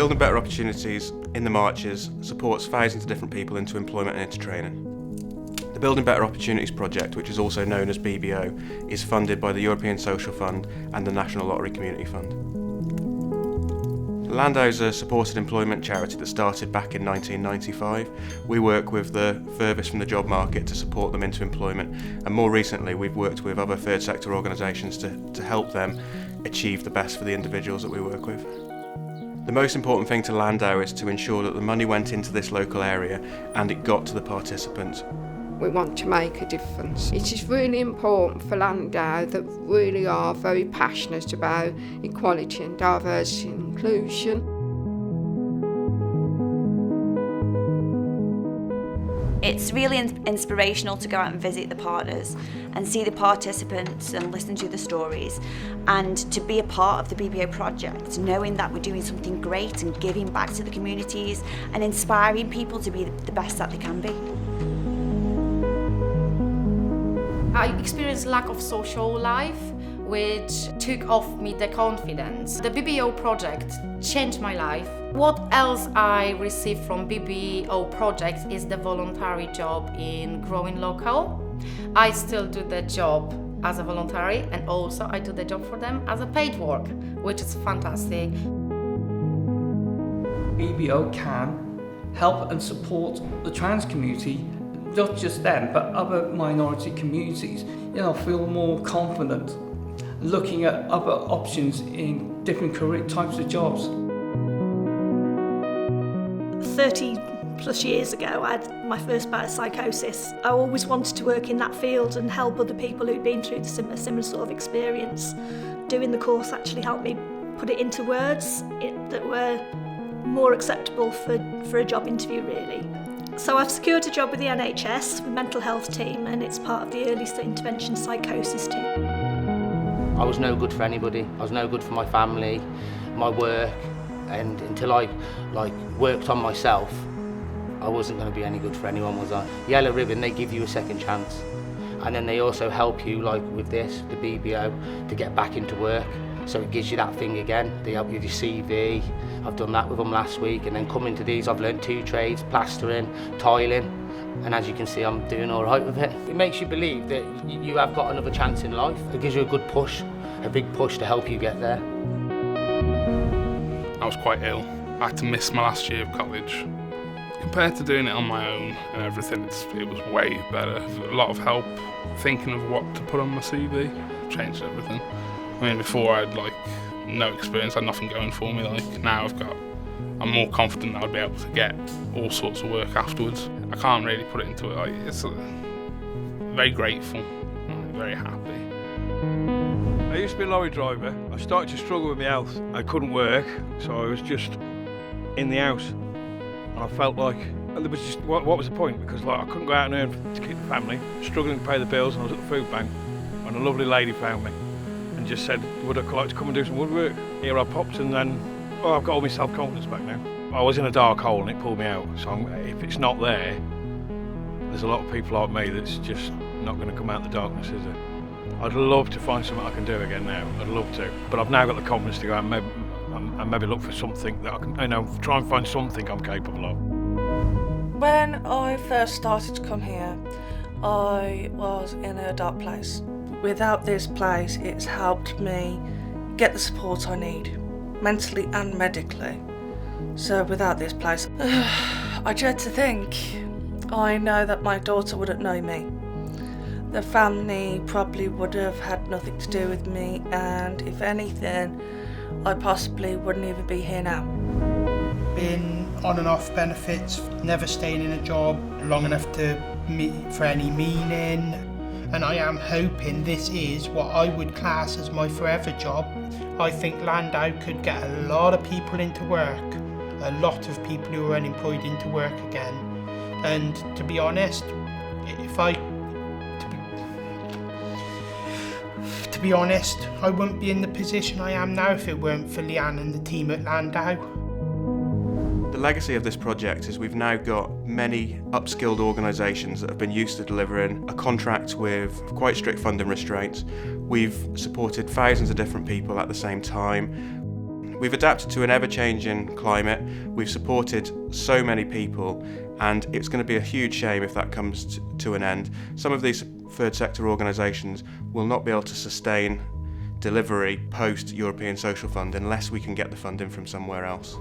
Building Better Opportunities in the Marches supports thousands of different people into employment and into training. The Building Better Opportunities project, which is also known as BBO, is funded by the European Social Fund and the National Lottery Community Fund. Landau is a supported employment charity that started back in 1995. We work with the furthest from the job market to support them into employment, and more recently we've worked with other third sector organisations to help them achieve the best for the individuals that we work with. The most important thing to Landau is to ensure that the money went into this local area and it got to the participants. We want to make a difference. It is really important for Landau that really are very passionate about equality and diversity and inclusion. It's really inspirational to go out and visit the partners and see the participants and listen to the stories, and to be a part of the BBO project, knowing that we're doing something great and giving back to the communities and inspiring people to be the best that they can be. I experienced lack of social life, which took off me the confidence. The BBO project changed my life. What else I received from BBO projects is the voluntary job in growing local. I still do the job as a voluntary, and also I do the job for them as a paid work, which is fantastic. BBO can help and support the trans community, not just them, but other minority communities, feel more confident looking at other options in different career types of jobs. 30 plus years ago, I had my first bout of psychosis. I always wanted to work in that field and help other people who'd been through a similar sort of experience. Doing the course actually helped me put it into words that were more acceptable for a job interview, really. So I've secured a job with the NHS, with mental health team, and it's part of the early intervention psychosis team. I was no good for anybody. I was no good for my family, my work, and until I worked on myself, I wasn't going to be any good for anyone, was I? Yellow Ribbon, they give you a second chance, and then they also help you, like with this, the BBO, to get back into work. So it gives you that thing again. They help you with your CV. I've done that with them last week, and then coming to these, I've learned 2 trades: plastering, tiling, and as you can see, I'm doing all right with it. It makes you believe that you have got another chance in life. It gives you a good push, a big push to help you get there. I was quite ill. I had to miss my last year of college. Compared to doing it on my own and everything, it was way better. A lot of help thinking of what to put on my CV changed everything. I mean, before I had no experience, I had nothing going for me. Now I'm more confident that I'd be able to get all sorts of work afterwards. I can't really put it into it. It's very grateful, very happy. I used to be a lorry driver. I started to struggle with my health. I couldn't work, so I was just in the house. And I felt like, there was just, what was the point? Because I couldn't go out and earn to keep the family, struggling to pay the bills, and I was at the food bank, and a lovely lady found me and just said, would I like to come and do some woodwork? Here I popped, and then, I've got all my self-confidence back now. I was in a dark hole and it pulled me out, so if it's not there, there's a lot of people like me that's just not going to come out of the darkness, is there? I'd love to find something I can do again now, I'd love to, but I've now got the confidence to go out and maybe look for something that I can, try and find something I'm capable of. When I first started to come here, I was in a dark place. Without this place, it's helped me get the support I need, mentally and medically. So without this place, I dread to think. I know that my daughter wouldn't know me. The family probably would have had nothing to do with me, and if anything, I possibly wouldn't even be here now. Been on and off benefits, never staying in a job long enough for any meaning, and I am hoping this is what I would class as my forever job. I think Landau could get a lot of people into work, a lot of people who are unemployed into work again, and to be honest, I wouldn't be in the position I am now if it weren't for Leanne and the team at Landau. The legacy of this project is we've now got many upskilled organisations that have been used to delivering a contract with quite strict funding restraints. We've supported thousands of different people at the same time. We've adapted to an ever-changing climate, we've supported so many people, and it's going to be a huge shame if that comes to an end. Some of these third sector organisations will not be able to sustain delivery post-European Social Fund unless we can get the funding from somewhere else.